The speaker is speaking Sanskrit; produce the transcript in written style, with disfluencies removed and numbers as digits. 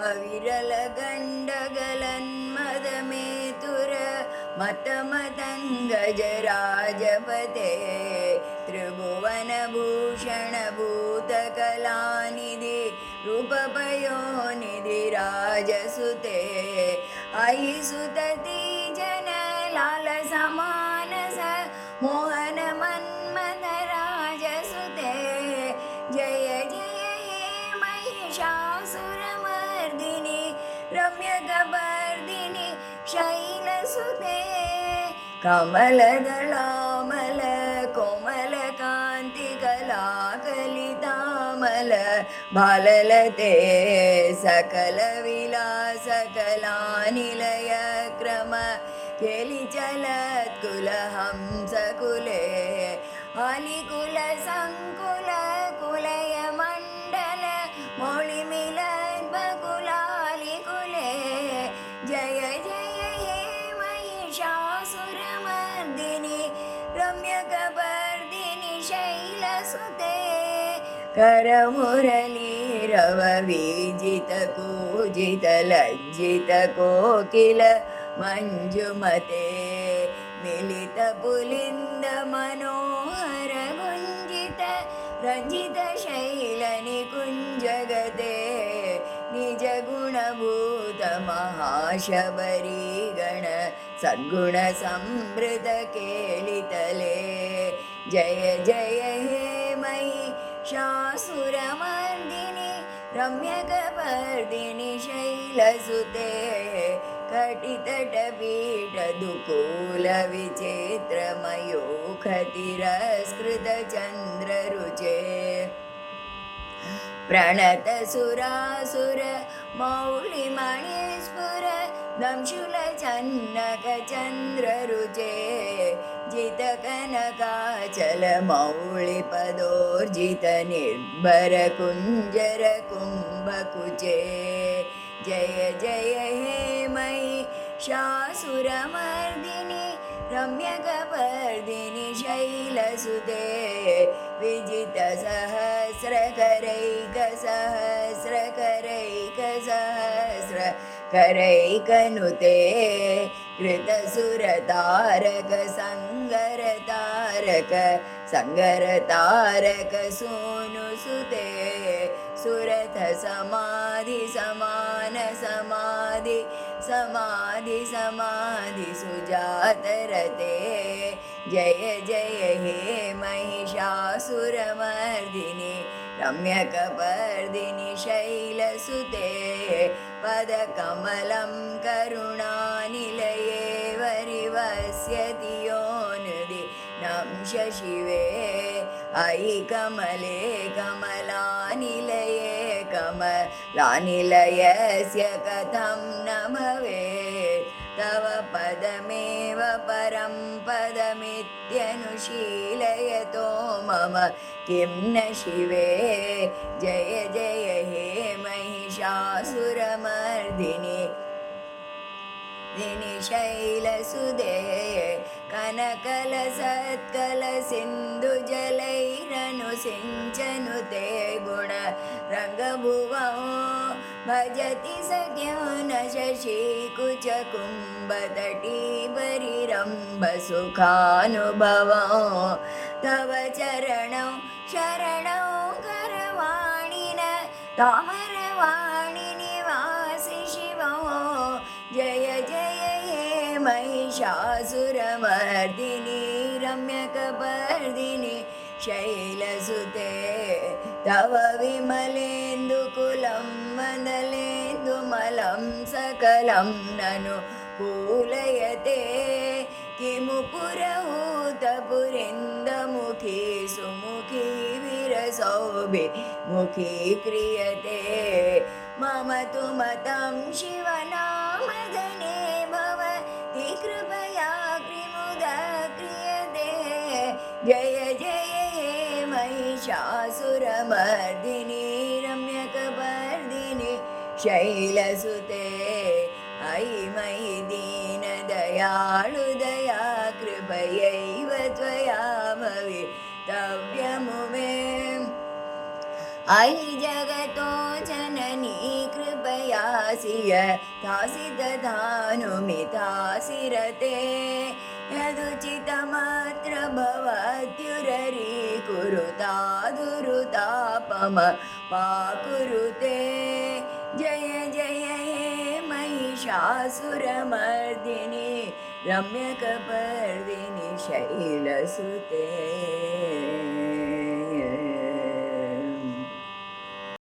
अविरलगण्डगलन्मदमेतुर मतमतङ्गजराजपते त्रिभुवनभूषणभूतकलानिधि रूपपयोनिधि राजसुते अयि सुतति जनलाल समानस मोहन मन्मथ राजसुते जय जय हे महिषासुरमर्दिनि रम्यकपर्दिनि शैलसुते कमलदलामल कोमलकान्तिकलाकलितामल बाललते सकलविलासकलानिलयक्रम केलिचलत्कुलहंसकुले अलिकुलसङ्कुलकुलयमण्डल मौलिमिलद्बकुलालिकुले जय जय हे महिषासुरमर्दिनि रम्यकपर्दिनि शैलसुते करमुरलीरववीजितकूजितलज्जितकोकिल मंजुमते मिलितपुलिंद मनोहर गुंजित रंजित शैलनिकुञ्जगते निज गुणभूत महाशबरी गण सद्गुण संवृत केलितले जय जय हे महिषासुरमर्दिनि रम्यकपर्दिनि शैलसुते कटितटपीठदुकूलविचित्रमयूखतिरस्कृतचन्द्ररुचे प्रणतसुरासुर मौलिमणिस्फुर दंशुलचन्नकचन्द्ररुचे जितकनकाचलमौलिपदोर्जितनिर्भरकुञ्जरकुम्भकुचे जय जय हे महिषासुरमर्दिनि रम्यकपर्दिनि शैलसुते विजितसहस्रकरैकसहस्रकरैकनुते कृतसुरतारक संगरतारक सोनुसुते सुरथ समाधि समान समाधि समाधि समाधि सुजातरते जय जय हे महिषासुरमर्दिनि रम्यकपर्दिनि शैलसुते पदकमलं करुणानिलये वरिवस्यति योनुदि नंश शिवे अयि कमले कमलानिलये कमलानिलयस्य कथं न भवेत् तव पदमेव परं पदमित्यनुशीलयतो मम किं न शिवे जय जय हे महिषासुरमर्दिनि शैलसुते कनकलसत्कलसिन्धुजलैरनुसिञ्चनुते गुण रङ्गभुवं भजति सख्यो न शशीकुचकुम्भतटीपरिरम्भसुखानुभवं तव चरणौ शरणौ करवाणिन तामरवाणि निवासि शिवो जय जय हे महिषासुरमर्दिनि रम्यकपर्दिनि शैलसुते तव विमलेन्दुकुलं वदलेन्दुमलं सकलं ननु कूलयते किमु पुरहूतपुरिन्दमुखी सुमुखी विरसौभि मुखी क्रियते मम तु मतं शिवनामधने भवति कृपया कृमुदा क्रियते जय जय हे महिषासुरमर्दिनि रम्यकपर्दिनि शैलसुते अयि मयि दीनदयाळु दया कृपयैव त्वया भवितव्यमुमे अयि जगतो जननी कृपया तासितधानुमितासि रते यदुचितमत्र भवत्युररीकुरुतादुरुतापम पाकुरुते जय जय हे महिषासुरमर्दिनि रम्यकपर्दिनि शैलसुते